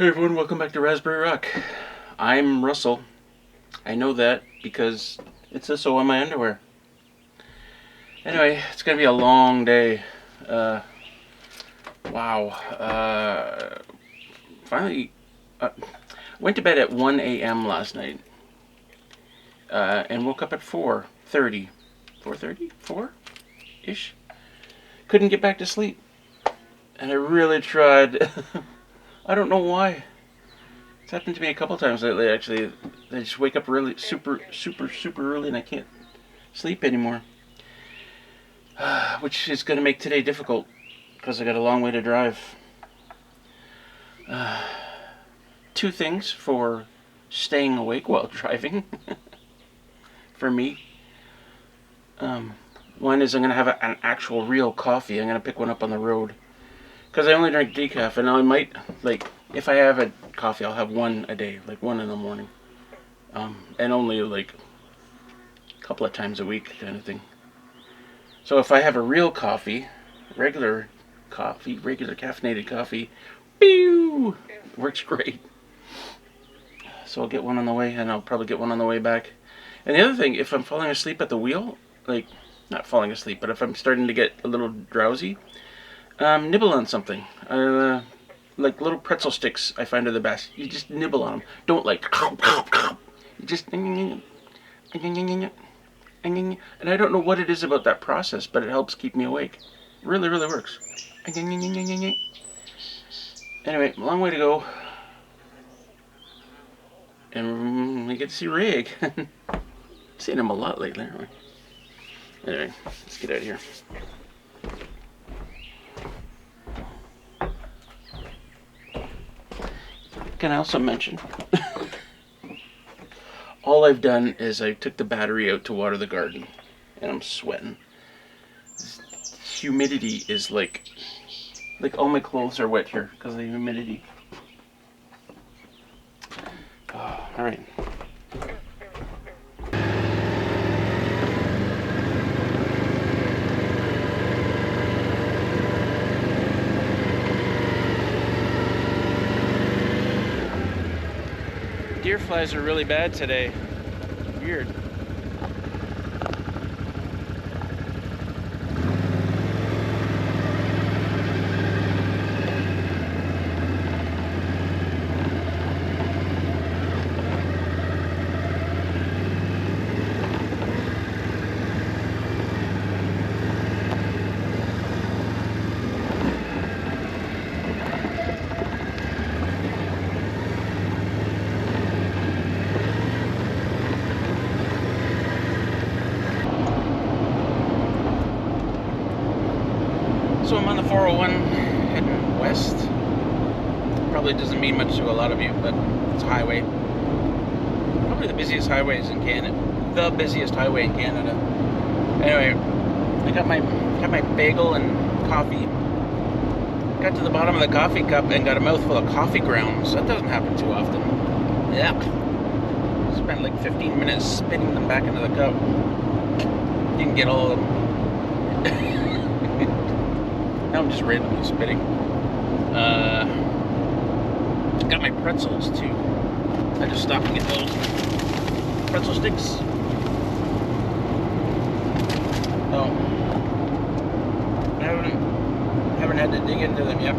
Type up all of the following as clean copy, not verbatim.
Hey everyone, welcome back to Raspberry Rock. I'm Russell. I know that because it says so on my underwear. Anyway, it's gonna be a long day. Wow. Finally, went to bed at 1 a.m. last night. And woke up at 4:30. 4:30? 4-ish? Couldn't get back to sleep. And I really tried. I don't know why. It's happened to me a couple times lately, actually. I just wake up really super early and I can't sleep anymore. Which is going to make today difficult because I got a long way to drive. Two things for staying awake while driving for me. One is I'm going to have an actual real coffee. I'm going to pick one up on the road. Because I only drink decaf, and I might, like, if I have a coffee, I'll have one a day, like one in the morning. And only, like, a couple of times a week kind of thing. So if I have a real coffee, regular caffeinated coffee, pew, works great. So I'll get one on the way, and I'll probably get one on the way back. And the other thing, if I'm falling asleep at the wheel, like, not falling asleep, but if I'm starting to get a little drowsy, nibble on something. Like little pretzel sticks, I find are the best. You just nibble on them. Don't like, you just, and I don't know what it is about that process, but it helps keep me awake. Really, really works. Anyway, long way to go. And we get to see Ray again. Seen him a lot lately, aren't we? Anyway, let's get out of here. Can I also mention, all I've done is I took the battery out to water the garden, and I'm sweating. This humidity is like all my clothes are wet here because of the humidity. Oh, all right. Deer flies are really bad today. Weird. So I'm on the 401 heading west. Probably doesn't mean much to a lot of you, but it's a highway. Probably the busiest highways in Canada. The busiest highway in Canada. Anyway, I got my bagel and coffee. Got to the bottom of the coffee cup and got a mouthful of coffee grounds. That doesn't happen too often. Yep. Spent like 15 minutes spitting them back into the cup. Didn't get all of them. Now I'm just randomly spitting. Got my pretzels too. I just stopped to get those pretzel sticks. Oh, I haven't had to dig into them yet.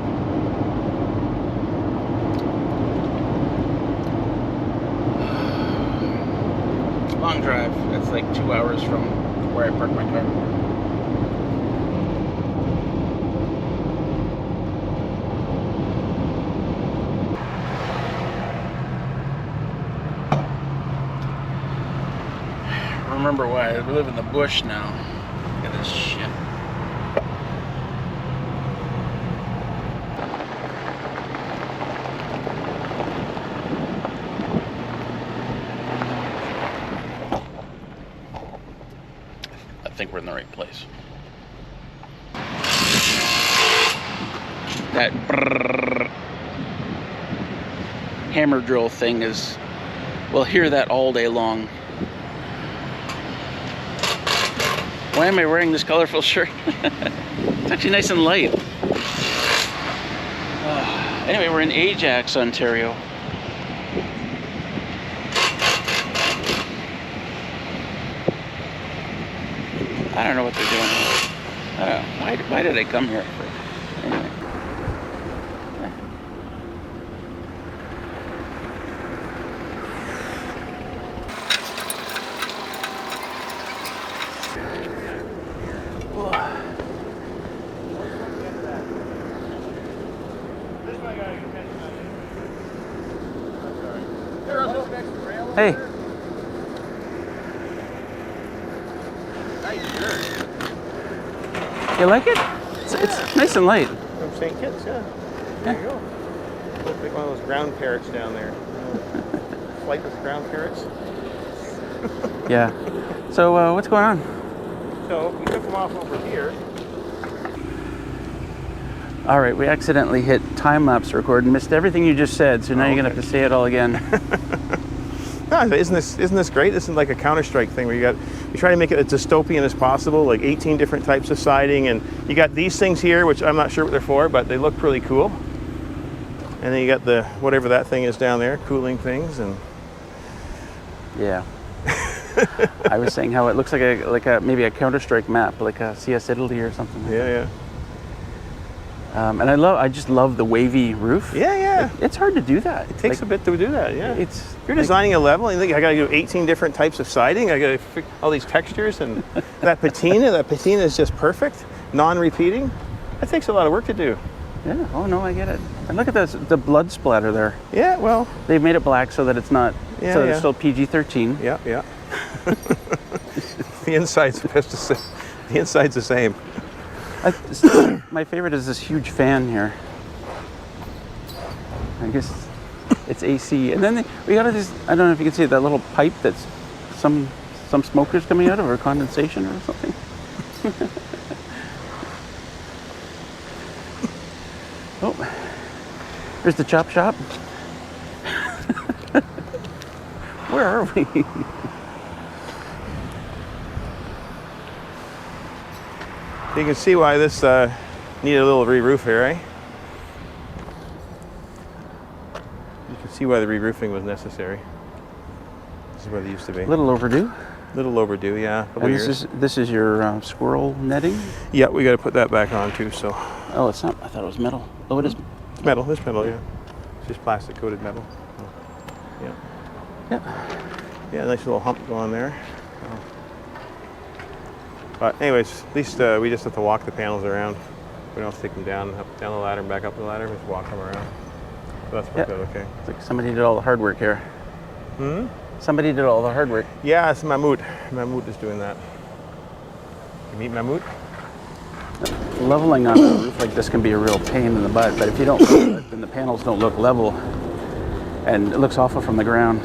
Long drive. That's like 2 hours from where I parked my car. Remember why we live in the bush now. Look at this shit. I think we're in the right place. That hammer drill thing is, we'll hear that all day long. Why am I wearing this colorful shirt? It's actually nice and light. Anyway, we're in Ajax, Ontario. I don't know what they're doing. I don't know. Why did I come here? Anyway. Hey. You like it? It's nice and light. From St. Kitts, yeah. There you go. Looks like one of those ground parrots down there. Flightless ground parrots. Yeah. So what's going on? So we took them off over here. All right, we accidentally hit time-lapse record and missed everything you just said, so now you're gonna have to say it all again. No, isn't this great? This is like a Counter-Strike thing where you try to make it as dystopian as possible, like 18 different types of siding, and you got these things here, which I'm not sure what they're for, but they look pretty cool. And then you got the whatever that thing is down there, cooling things, and yeah. I was saying how it looks like maybe a Counter-Strike map, like a CS Italy or something. Like yeah. And I just love the wavy roof. Yeah. It's hard to do that. It takes a bit to do that, yeah. If you're designing a level, and you think I got to do 18 different types of siding. I got to all these textures, and that patina is just perfect, non-repeating. That takes a lot of work to do. Yeah. Oh no, I get it. And look at this, the blood splatter there. Yeah. Well, they've made it black so that it's not. Yeah, so that it's still PG-13. Yeah. The inside's the inside's the same. My favorite is this huge fan here. I guess it's AC, and then we got this. I don't know if you can see that little pipe that's some smokers coming out of, or condensation or something. Oh, there's the chop shop. Where are we? You can see why this needed a little re-roof here, eh? You can see why the re-roofing was necessary. This is where they used to be. A little overdue. Little overdue, yeah. And this is your squirrel netting? Yeah, we got to put that back on too. So. Oh, it's not. I thought it was metal. Oh, it is. It's metal. It's metal. Yeah. It's just plastic coated metal. Oh. Yeah. Yeah, nice little hump going there. Oh. But anyways, at least we just have to walk the panels around. We don't have to take them down the ladder and back up the ladder. We just walk them around. So that's worked out okay. It's like somebody did all the hard work here. Hmm? Somebody did all the hard work. Yeah, it's Mahmoud. Mahmoud is doing that. You meet Mahmoud? Leveling on a roof like this can be a real pain in the butt, but if you don't level it, then the panels don't look level, and it looks awful from the ground.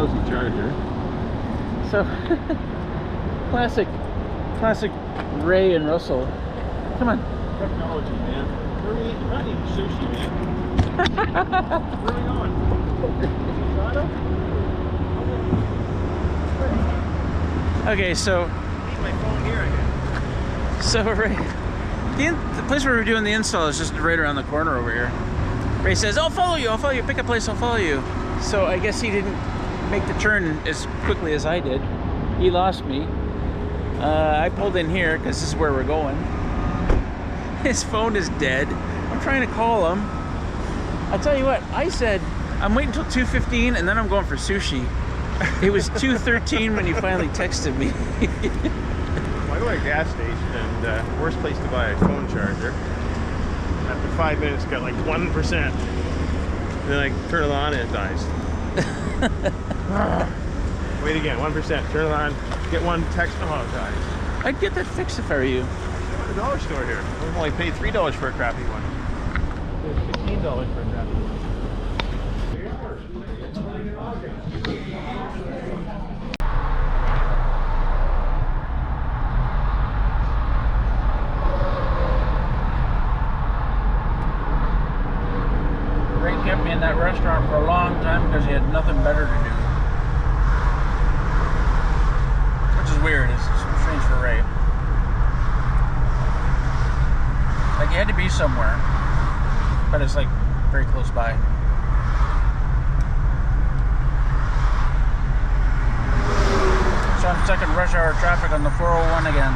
lousy charger. So, classic Ray and Russell. Come on. Technology, man. We're not eating sushi, man. Where are we going? Okay, so Leave my phone here again. So Ray, the place where we're doing the install is just right around the corner over here. Ray says, I'll follow you, pick a place, I'll follow you. So I guess he didn't make the turn as quickly as I did. He lost me. I pulled in here because this is where we're going. His phone is dead. I'm trying to call him. I'll tell you what, I said, I'm waiting until 2:15 and then I'm going for sushi. It was 2:13 when you finally texted me. I go to a gas station and worst place to buy a phone charger. After 5 minutes, got like 1%. Then I turn it on and it dies. Wait again, 1%. Turn it on, get one text. Oh, it dies. I'd get that fixed if I were you. I'm at the dollar store here. I've only paid $3 for a crappy one. There's $15 for a crappy one. Ray kept me in that restaurant for a long time because he had nothing better to do. Which is weird. It's strange for Ray. Like, he had to be somewhere, but it's like very close by. So I'm stuck in rush hour traffic on the 401 again.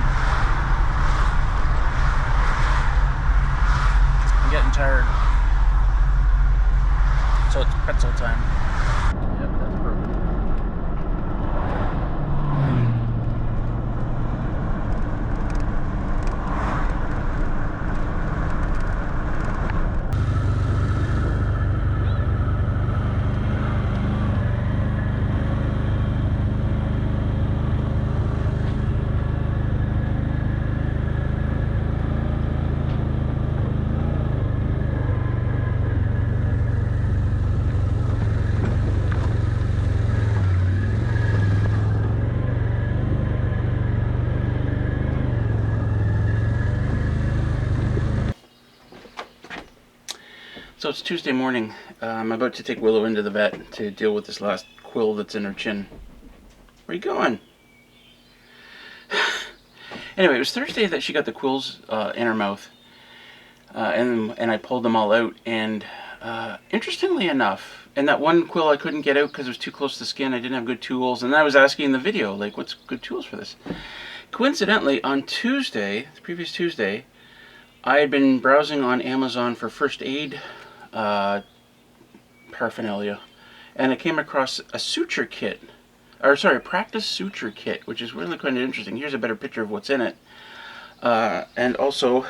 I'm getting tired. So it's pretzel time. Yep, that's perfect. So it's Tuesday morning. I'm about to take Willow into the vet to deal with this last quill that's in her chin. Where are you going? Anyway, it was Thursday that she got the quills in her mouth. And I pulled them all out. And interestingly enough, and that one quill I couldn't get out because it was too close to the skin. I didn't have good tools. And I was asking in the video, like, what's good tools for this? Coincidentally, on Tuesday, the previous Tuesday, I had been browsing on Amazon for first aid paraphernalia, and I came across a suture kit, or sorry, a practice suture kit, which is really kind of interesting. Here's a better picture of what's in it, and also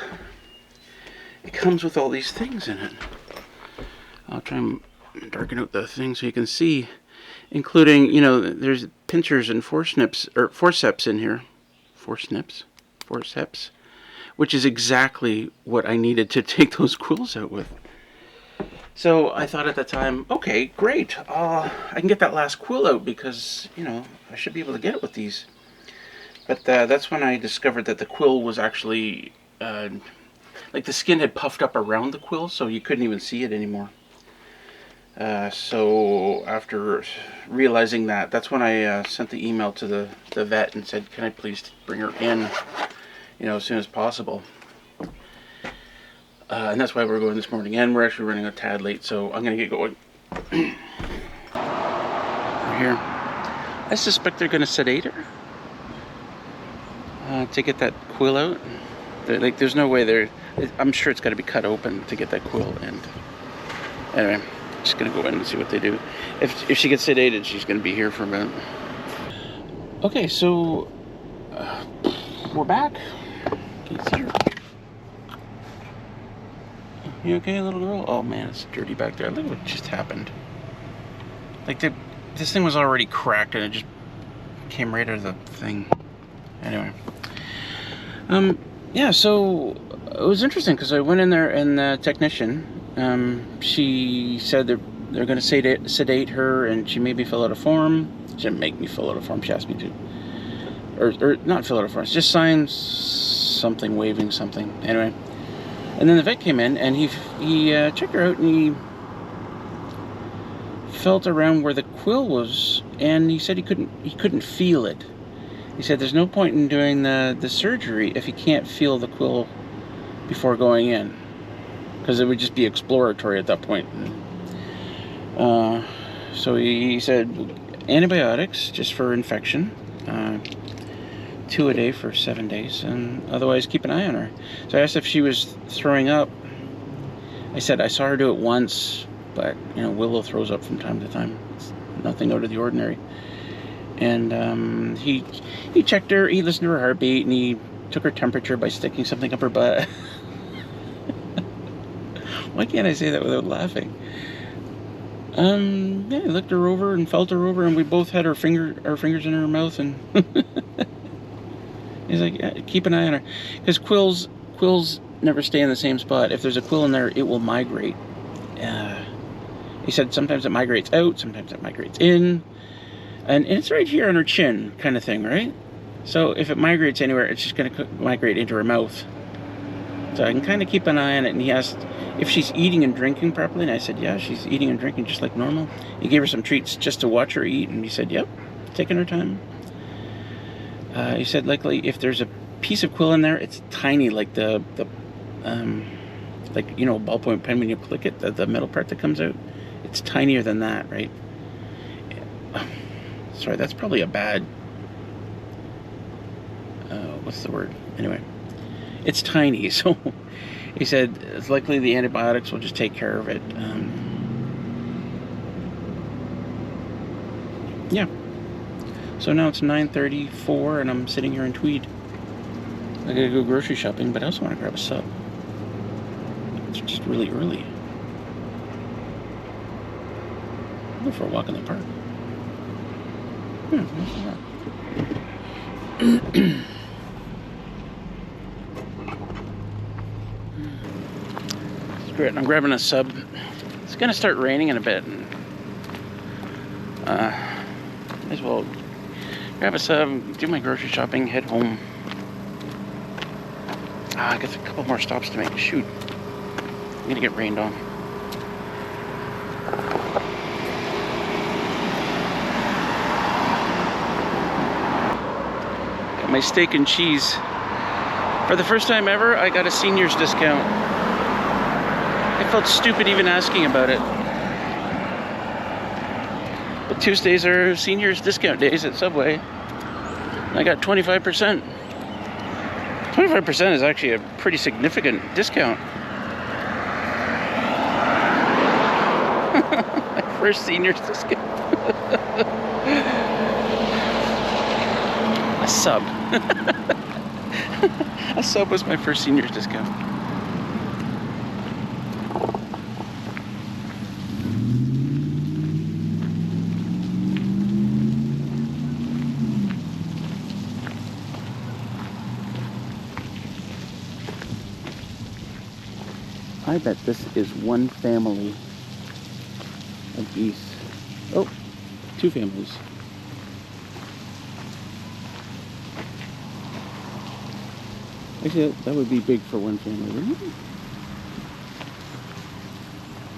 it comes with all these things in it. I'll try and darken out the thing so you can see, including, you know, there's pinchers and forceps in here, forceps, which is exactly what I needed to take those quills out with. So I thought at the time, okay, great, I can get that last quill out because, you know, I should be able to get it with these. But that's when I discovered that the quill was actually, like the skin had puffed up around the quill, so you couldn't even see it anymore. So after realizing that, that's when I sent the email to the vet and said, can I please bring her in, you know, as soon as possible. And that's why we're going this morning, and we're actually running a tad late, so I'm going to get going. We're here. I suspect they're going to sedate her to get that quill out. Like, there's no way I'm sure it's got to be cut open to get that quill. And anyway, just going to go in and see what they do. If she gets sedated, she's going to be here for a minute. Okay, so we're back. Can you see her? You okay, little girl? Oh man, it's dirty back there. Look what just happened. Like, this thing was already cracked and it just came right out of the thing. Anyway. Yeah, so it was interesting because I went in there and the technician, she said they're they're going to sedate her, and she made me fill out a form. She didn't make me fill out a form, she asked me to. Or not fill out a form, just sign something, waving something. Anyway. And then the vet came in, and he checked her out, and he felt around where the quill was, and he said he couldn't feel it. He said there's no point in doing the surgery if you can't feel the quill before going in, because it would just be exploratory at that point. So he said antibiotics just for infection, 2 a day for 7 days, and otherwise keep an eye on her. So I asked if she was throwing up. I said I saw her do it once, but you know, Willow throws up from time to time. It's nothing out of the ordinary. And he checked her, he listened to her heartbeat, and he took her temperature by sticking something up her butt. Why can't I say that without laughing? Yeah, he looked her over and felt her over, and we both had our fingers in her mouth, and he's like, yeah, keep an eye on her, because quills never stay in the same spot. If there's a quill in there, it will migrate. He said sometimes it migrates out, sometimes it migrates in, and it's right here on her chin, kind of thing, right? So if it migrates anywhere, it's just going to migrate into her mouth. So I can kind of keep an eye on it. And he asked if she's eating and drinking properly, and I said, yeah, she's eating and drinking just like normal. He gave her some treats just to watch her eat, and he said, yep, taking her time. He said likely if there's a piece of quill in there, it's tiny, like the like, you know, ballpoint pen, when you click it, the metal part that comes out, it's tinier than that, right? Sorry, that's probably a bad, what's the word? Anyway, it's tiny, so he said it's likely the antibiotics will just take care of it. Yeah. So now it's 9:34, and I'm sitting here in Tweed. I gotta go grocery shopping, but I also want to grab a sub. It's just really early. I'll go for a walk in the park. Screw it, I'm grabbing a sub. It's gonna start raining in a bit. Might as well grab a sub, do my grocery shopping, head home. I got a couple more stops to make. Shoot. I'm gonna get rained on. Got my steak and cheese. For the first time ever, I got a senior's discount. I felt stupid even asking about it. But Tuesdays are seniors discount days at Subway. I got 25%. 25% is actually a pretty significant discount. My first seniors discount. A sub. A sub was my first seniors discount. I bet this is one family of geese. Oh, 2 families. Actually, that would be big for one family, wouldn't it?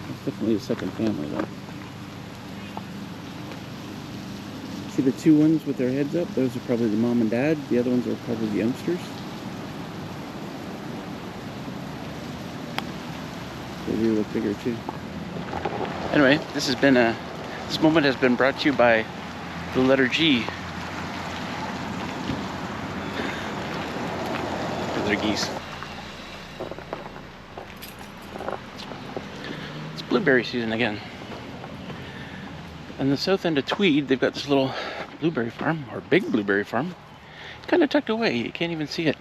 That's definitely a second family, though. See the 2 ones with their heads up? Those are probably the mom and dad. The other ones are probably the youngsters. They really look bigger too. Anyway, this moment has been brought to you by the letter G. They're geese. It's blueberry season again. On the south end of Tweed, they've got this little blueberry farm, or big blueberry farm, kind of tucked away. You can't even see it.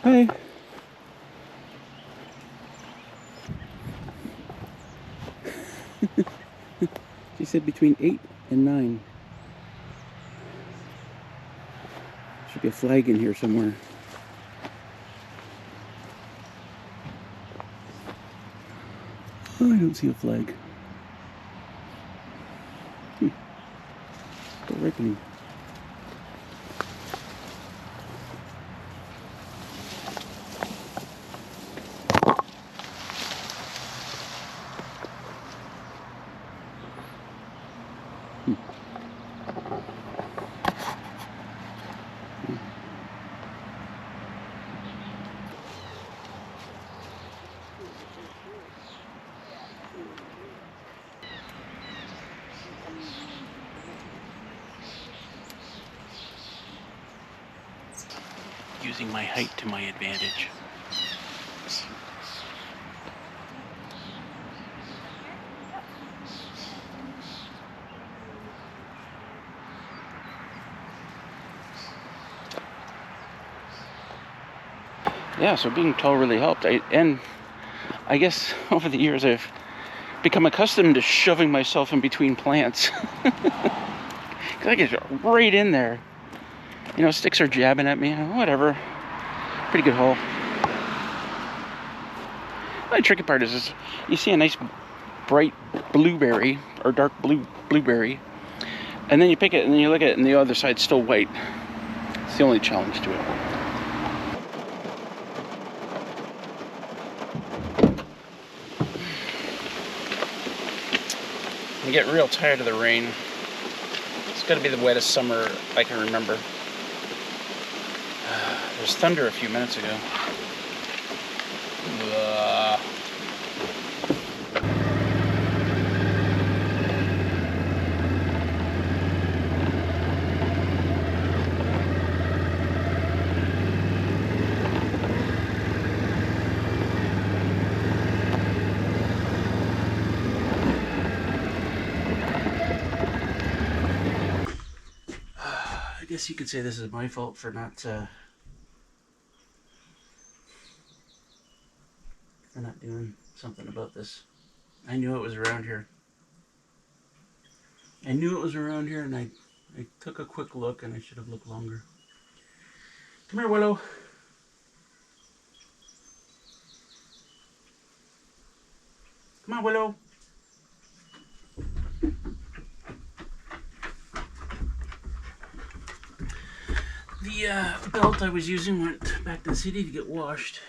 Hi. She said between 8 and 9. Should be a flag in here somewhere. Oh, I don't see a flag. Still ripening. Using my height to my advantage. Yeah, so being tall really helped. And I guess over the years I've become accustomed to shoving myself in between plants. Because I get right in there. You know, sticks are jabbing at me, whatever. Pretty good hole. The tricky part is you see a nice bright blueberry, or dark blueberry, and then you pick it and then you look at it and the other side's still white. It's the only challenge to it. I get real tired of the rain. It's got to be the wettest summer I can remember. There was thunder a few minutes ago. I guess you could say this is my fault for not doing something about this. I knew it was around here. I knew it was around here, and I took a quick look, and I should have looked longer. Come here, Willow. Come on, Willow. The belt I was using went back to the city to get washed.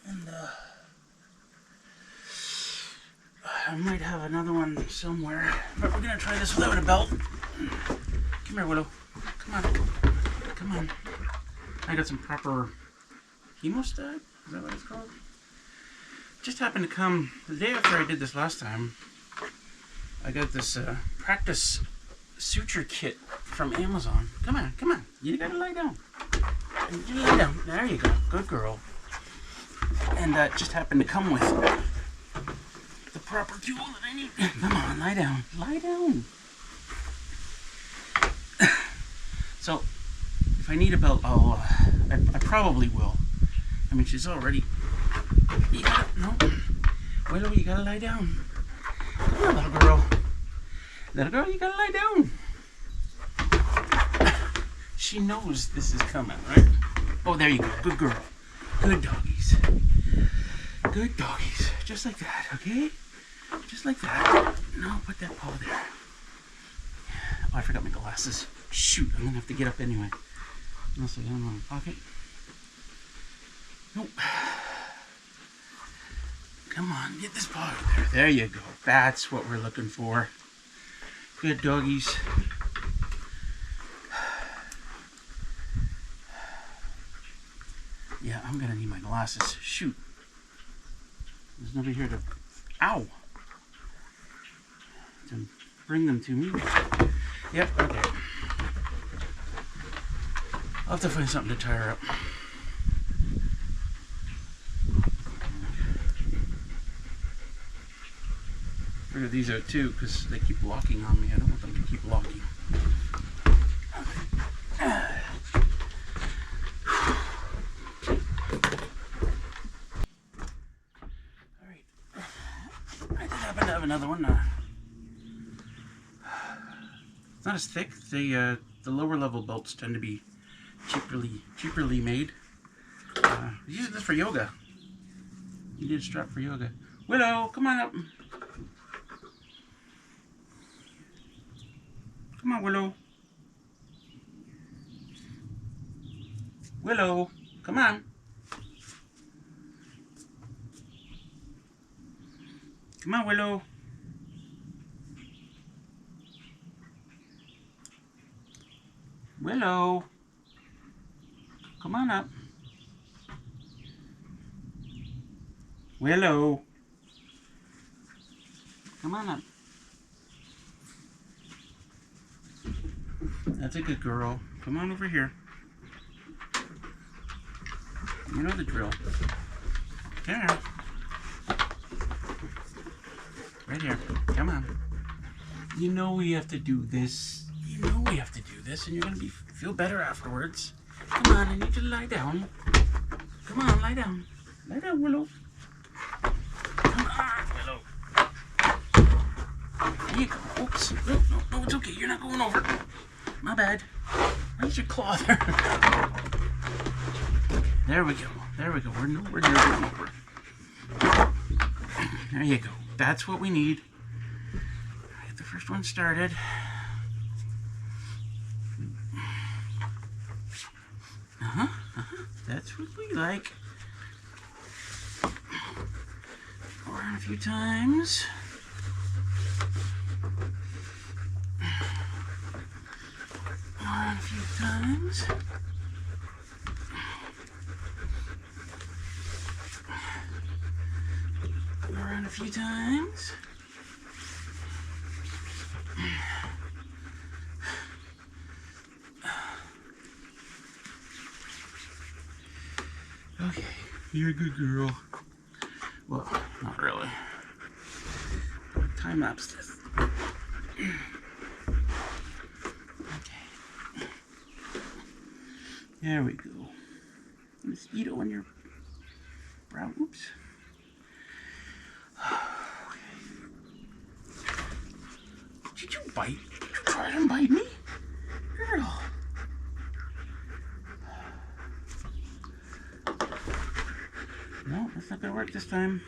And I might have another one somewhere, but we're gonna try this without a belt. Come here, Willow. Come on. Come on. I got some proper hemostat? Is that what it's called? Just happened to come the day after I did this last time. I got this practice suture kit from Amazon. Come on, come on. You gotta lie down. You lie down. There you go. Good girl. And just happened to come with the proper tool that I need. Come on, lie down. Lie down. So, if I need a belt, I probably will. I mean, she's already... No. Willow, you gotta lie down. Come on, little girl. Little girl, you gotta lie down. She knows this is coming, right? Oh, there you go. Good girl. Good doggies. Good doggies. Just like that, okay? Just like that. No, put that paw there. Oh, I forgot my glasses. Shoot, I'm gonna have to get up anyway. Unless I got them in my pocket. Nope. Come on, get this paw out there. There you go. That's what we're looking for. Good doggies. Yeah, I'm gonna need my glasses. Shoot. There's nobody here to... Ow! To bring them to me. Yep, okay. I'll have to find something to tie her up. Figure these out too, because they keep locking on me. I don't want them to keep locking. Another one. It's not as thick. The lower level belts tend to be cheaperly made. Using this for yoga. You need a strap for yoga. Willow, come on up. Come on, Willow. Willow, come on. Come on, Willow. Willow. Come on up. Willow. Come on up. That's a good girl. Come on over here. You know the drill. There. Right here. Come on. You know we have to do this. You know we have to do this, and you're gonna feel better afterwards. Come on, I need you to lie down. Come on, lie down. Lie down, Willow. Come on, Willow. There you go. Oops. No, it's okay. You're not going over. My bad. Where's your claw there? There we go. There we go. We're nowhere near going over. There you go. That's what we need. Get the first one started. That's what we like. Go around a few times. Go around a few times. Go around a few times. Okay, you're a good girl. Well, not really. Time lapse this. Okay. There we go. Mosquito on your brow. Oops. Did you bite? Did you try to bite me? Girl. No, that's not gonna work this time.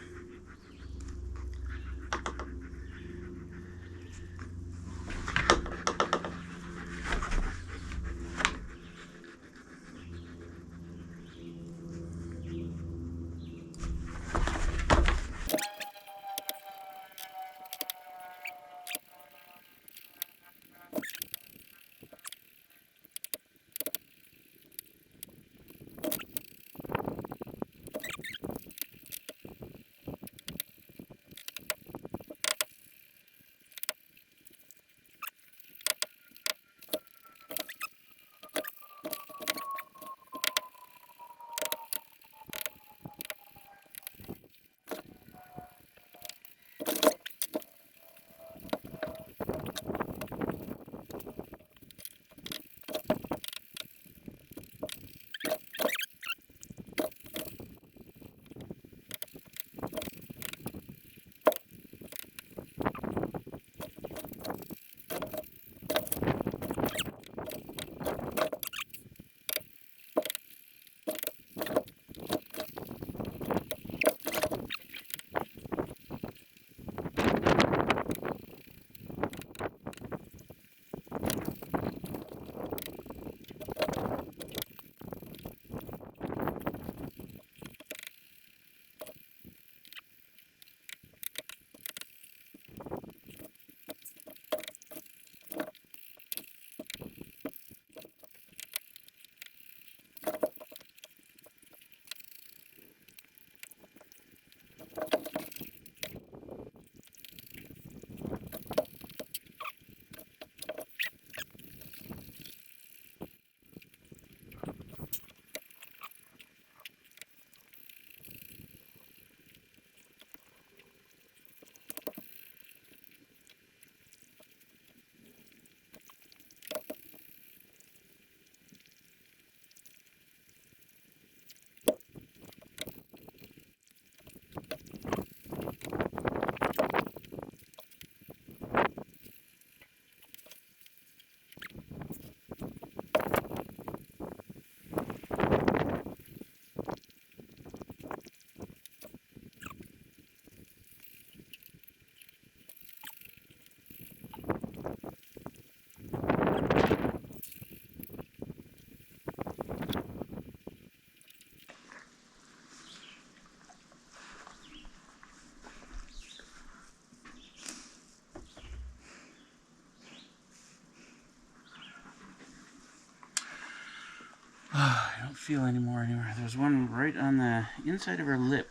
I don't feel anymore anywhere. There's one right on the inside of her lip.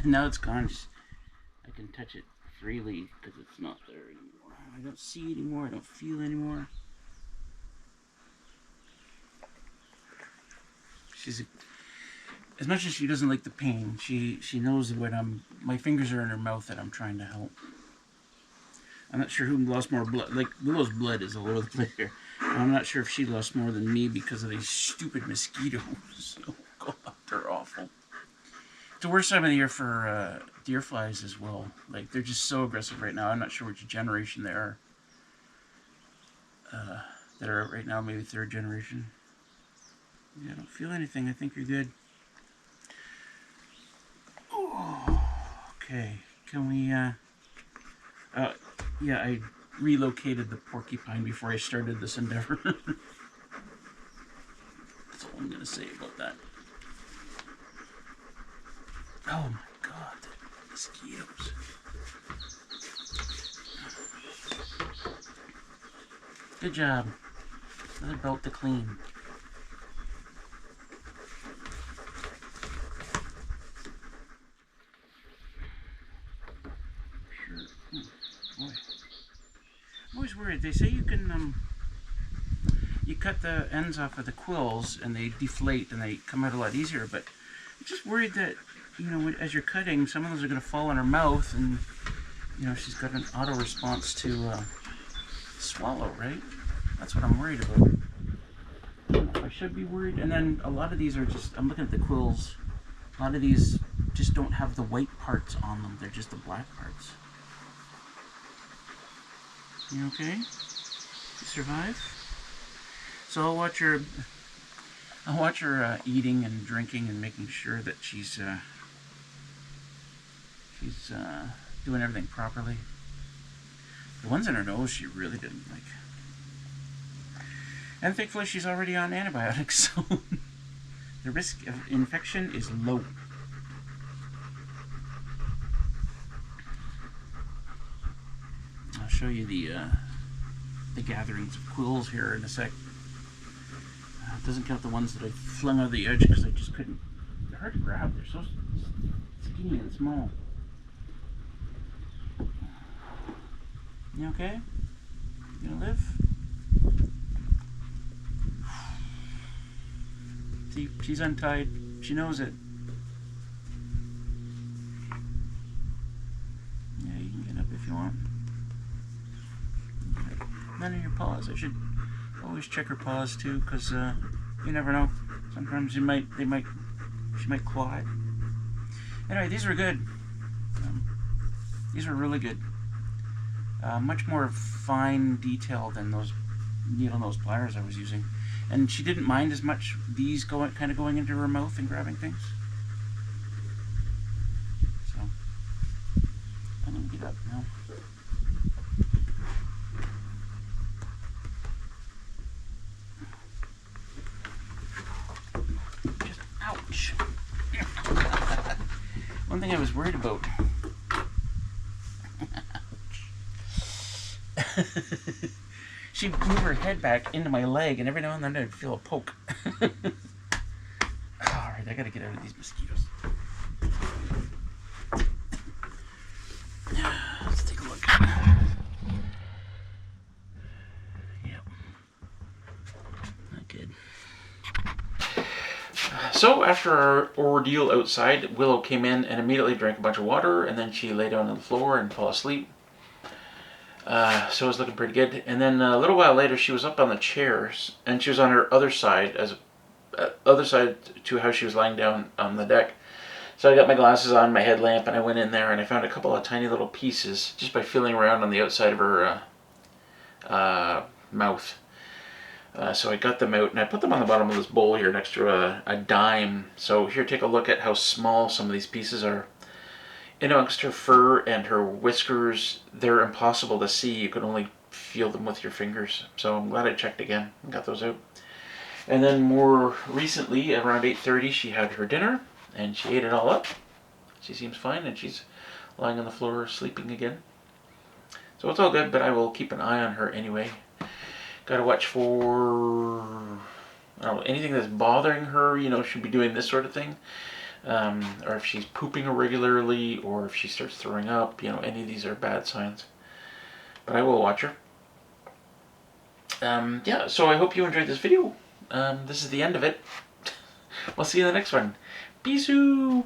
Now it's gone. I can touch it freely because it's not there anymore. I don't see anymore. I don't feel anymore. She's as much as she doesn't like the pain, she knows that when my fingers are in her mouth that I'm trying to help. I'm not sure who lost more blood. Like, Willow's blood is all over the place here. I'm not sure if she lost more than me because of these stupid mosquitoes. Oh, God, they're awful. It's the worst time of the year for deer flies as well. Like, they're just so aggressive right now. I'm not sure which generation they are. That are right now, maybe third generation. Yeah, I don't feel anything. I think you're good. Oh, okay. Can we, yeah, I relocated the porcupine before I started this endeavor. That's all I'm going to say about that. Oh my God, the mosquitoes. Good job. Another belt to clean. Boy. I'm always worried. They say you can, you cut the ends off of the quills and they deflate and they come out a lot easier, but I'm just worried that, you know, as you're cutting, some of those are going to fall in her mouth and, you know, she's got an auto response to swallow, right? That's what I'm worried about. I don't know if I should be worried. And then a lot of these are just, I'm looking at the quills, a lot of these just don't have the white parts on them. They're just the black parts. You okay? You survive? So I'll watch her eating and drinking and making sure that she's doing everything properly. The ones in her nose she really didn't like. And thankfully she's already on antibiotics, so the risk of infection is low. I'll show you the gatherings of quills here in a sec. It doesn't count the ones that I flung out of the edge because I just couldn't. They're hard to grab. They're so skinny and small. You okay? You gonna live? See, she's untied. She knows it. Yeah, you can get up if you want. None of your paws. I should always check her paws too, because you never know. Sometimes she might claw it. Anyway, these were good. These were really good. Much more fine detail than those needle nose pliers I was using, and she didn't mind as much these kind of going into her mouth and grabbing things. So I'm gonna get up now. Ouch. One thing I was worried about. She'd move her head back into my leg, and every now and then I'd feel a poke. Alright, I gotta get out of these mosquitoes. Let's take a look. Yep. Not good. So after our ordeal outside, Willow came in and immediately drank a bunch of water, and then she lay down on the floor and fell asleep. So it was looking pretty good. And then a little while later, she was up on the chairs, and she was on her other side, other side to how she was lying down on the deck. So I got my glasses on, my headlamp, and I went in there, and I found a couple of tiny little pieces just by feeling around on the outside of her mouth. So I got them out, and I put them on the bottom of this bowl here next to a dime. So here, take a look at how small some of these pieces are. In amongst her fur and her whiskers, they're impossible to see. You can only feel them with your fingers. So I'm glad I checked again and got those out. And then more recently, around 8:30, she had her dinner, and she ate it all up. She seems fine, and she's lying on the floor sleeping again. So it's all good, but I will keep an eye on her anyway. Gotta watch for, I don't know, anything that's bothering her, you know, she'd be doing this sort of thing. Or if she's pooping irregularly, or if she starts throwing up, you know, any of these are bad signs. But I will watch her. Yeah, so I hope you enjoyed this video. This is the end of it. We'll see you in the next one. Peace out.